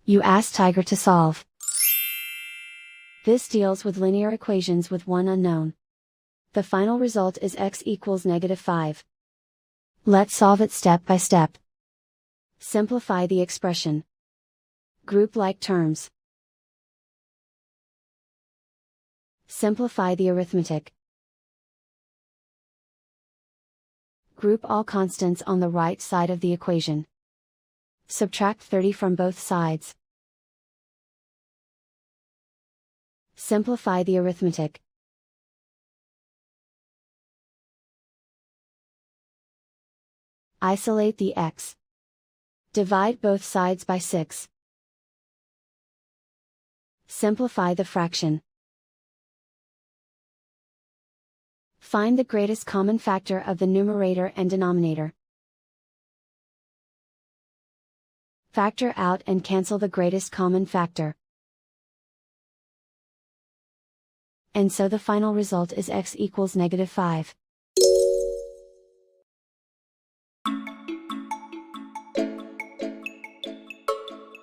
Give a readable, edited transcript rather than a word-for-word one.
You ask Tiger to solve. This deals with linear equations with one unknown. The final result is x equals -5. Let's solve it step by step. Simplify the expression. Group like terms. Simplify the arithmetic. Group all constants on the right side of the equation. Subtract 30 from both sides. Simplify the arithmetic. Isolate the x. Divide both sides by 6. Simplify the fraction. Find the greatest common factor of the numerator and denominator. Factor out and cancel the greatest common factor. And so the final result is x equals -5.